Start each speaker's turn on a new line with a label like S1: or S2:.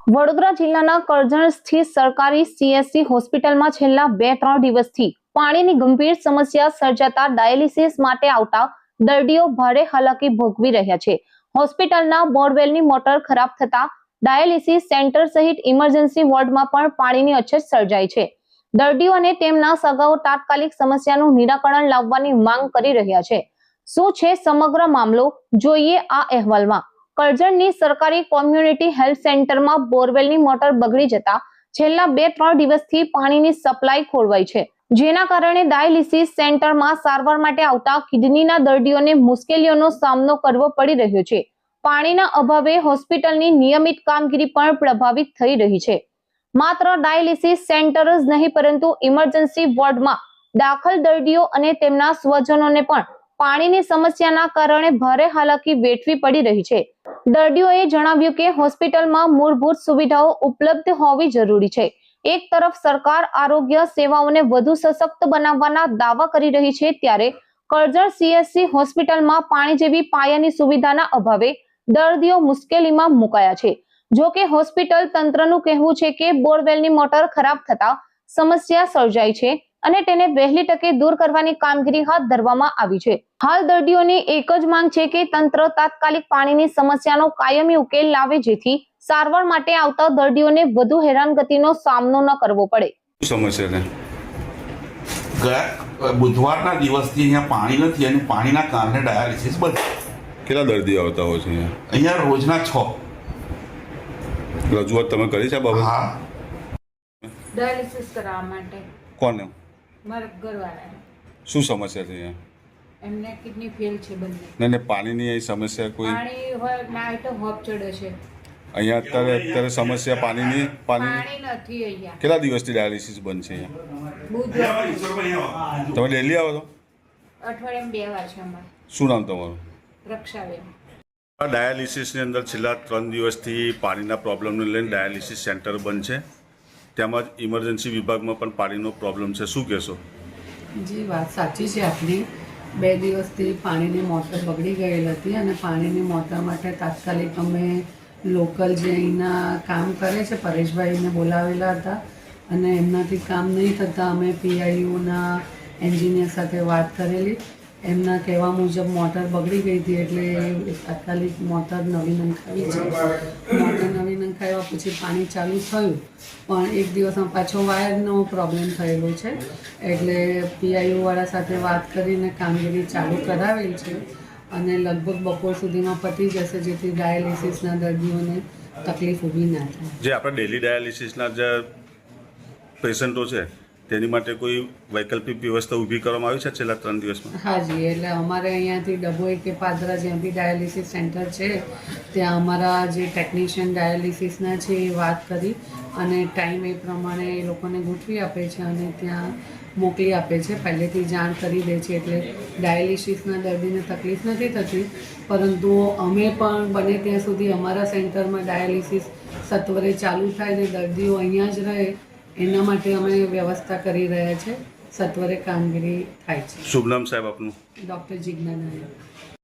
S1: વડોદરા જિલ્લાના કરજણ સ્થિત સરકારી સીએસસી હોસ્પિટલમાં છેલ્લા 2-3 દિવસથી પાણીની ગંભીર સમસ્યા સર્જાતા ડાયાલિસિસ માટે આવતા દર્દીઓ ભારે હાલાકી ભોગવી રહ્યા છે। હોસ્પિટલના બોરવેલની મોટર ખરાબ થતા ડાયાલિસિસ સેન્ટર સહિત ઇમરજન્સી વોર્ડમાં પણ પાણીની અછત સર્જાઈ છે। દર્દીઓ અને તેમના સગાઓ તાત્કાલિક સમસ્યાનું નિરાકરણ લાવવાની માંગ કરી રહ્યા છે। શું છે સમગ્ર મામલો, જોઈએ આ અહેવાલમાં। કરજણની સરકારી કોમ્યુનિટી હેલ્થ સેન્ટરમાં બોરવેલની મોટર બગડી જતા છેલ્લા 2-3 દિવસથી પાણીની સપ્લાય ખોરવાઈ છે, જેના કારણે ડાયાલિસિસ સેન્ટરમાં સારવાર માટે આવતા કિડનીના દર્દીઓને મુશ્કેલીઓનો સામનો કરવો પડી રહ્યો છે। પાણીના અભાવે હોસ્પિટલની નિયમિત કામગીરી પણ પ્રભાવિત થઈ રહી છે। માત્ર ડાયાલિસિસ સેન્ટર જ નહીં પરંતુ ઇમરજન્સી વોર્ડમાં દાખલ દર્દીઓ અને તેમના સ્વજનોને પણ પાણીની સમસ્યાના કારણે ભારે હાલાકી વેઠવી પડી રહી છે। દર્દીઓએ જણાવ્યું કે હોસ્પિટલમાં મૂળભૂત સુવિધાઓ ઉપલબ્ધ હોવી જરૂરી છે। એક તરફ સરકાર આરોગ્ય સેવાઓને વધુ સશક્ત બનાવવાના દાવા કરી રહી છે, ત્યારે કરજણ સીએસસી હોસ્પિટલમાં પાણી જેવી પાયાની સુવિધાના અભાવે દર્દીઓ મુશ્કેલીમાં મુકાયા છે। જો કે હોસ્પિટલ તંત્રનું કહેવું છે કે બોરવેલની મોટર ખરાબ થતા સમસ્યા સર્જાઈ છે અને તેને વહેલી તકે દૂર કરવાની કામગીરી હાથ ધરવામાં આવી છે। હાલ દર્દીઓની એક જ માંગ છે કે તંત્ર તાત્કાલિક પાણીની સમસ્યાનો કાયમી ઉકેલ લાવે, જેથી સારવાર માટે આવતા દર્દીઓને વધુ હેરાનગતિનો સામનો ન કરવો પડે।
S2: સમસ્યા છે
S3: ગયા બુધવારના દિવસથી અહીંયા પાણી નથી અને પાણીના કારણે ડાયાલિસિસ બંધ।
S2: કેટલા દર્દીઓ આવતા હોય છે
S3: અહીંયા રોજના 6।
S2: રજૂઆત તમે કરી છે બાબત?
S3: હા,
S4: ડાયાલિસિસ કરાવવા માટે
S2: કોને?
S4: મારા ઘરવાળાને
S2: શું સમસ્યા છે અહીંયા?
S4: એમને કિડની ફેલ છે બંને।
S2: ને પાણીની અહીં સમસ્યા કોઈ
S4: પાણી હોય ના હોય તો હોપ ચડે છે।
S2: અહીંયા અત્યારે સમસ્યા પાણીની
S4: પાણી નથી અહીંયા।
S2: કેટલા દિવસથી ડાયાલિસિસ બંધ છે અહીંયા?
S4: બુધવાર
S2: તમે ડેલી આવો છો?
S4: અઠવાડિયામાં 2 વાર છે અમારે।
S2: શું નામ તમારું?
S4: રક્ષાબેન।
S2: આ ડાયાલિસિસની અંદર છેલ્લા 3 દિવસથી પાણીના પ્રોબ્લેમને લઈને ડાયાલિસિસ સેન્ટર બંધ છે, તેમજ ઇમરજન્સી વિભાગમાં પણ પાણીનો પ્રોબ્લેમ છે, શું કહેશો?
S5: જી, વાત સાચી છે આપની। 2 દિવસથી પાણીની મોટર બગડી ગયેલ હતી અને પાણીની મોટર માટે તાત્કાલિક અમે લોકલ જે અહીંના કામ કરે છે પરેશભાઈને બોલાવેલા હતા અને એમનાથી કામ નહીં થતાં અમે પીઆઈયુના એન્જિનિયર સાથે વાત કરેલી। એમના કહેવા મુજબ મોટર બગડી ગઈ હતી એટલે તાત્કાલિક મોટર નવી નંખાવી છે। મોટર નવી નંખાવ્યા પછી પાણી ચાલુ થયું, પણ એક દિવસમાં પાછો વાયરનો પ્રોબ્લેમ થયેલો છે એટલે પીઆઈયુવાળા સાથે વાત કરીને કામગીરી ચાલુ કરાવેલ છે અને લગભગ બપોર સુધીમાં પતી જશે, જેથી ડાયાલિસિસના દર્દીઓને તકલીફ ઊભી ના થાય।
S2: જે આપણે ડેલી ડાયાલિસિસના જે પેશન્ટો છે તેની માટે કોઈ વૈકલ્પિક વ્યવસ્થા ઊભી કરવામાં આવી છે છેલ્લા 3 દિવસમાં?
S5: હાજી, એટલે અમારે અહીંયાથી ડભોઈ કે પાદરા જ્યાં બી ડાયાલિસિસ સેન્ટર છે ત્યાં અમારા જે ટેકનિશિયન ડાયાલિસિસના છે એ વાત કરી અને ટાઈમ એ પ્રમાણે એ લોકોને ગોઠવી આપે છે અને ત્યાં મોકલી આપે છે, પહેલેથી જાણ કરી દે છે એટલે ડાયાલિસિસના દર્દીને તકલીફ નથી થતી। પરંતુ અમે પણ બને ત્યાં સુધી અમારા સેન્ટરમાં ડાયાલિસિસ સત્વરે ચાલુ થાય ને દર્દીઓ અહીંયા જ રહે એના માટે અમે વ્યવસ્થા કરી રહ્યા છે। સત્વરે કામગીરી થાય છે।
S2: શુભ નામ સાહેબ આપનું?
S5: ડૉક્ટર જિજ્ઞા નાયક।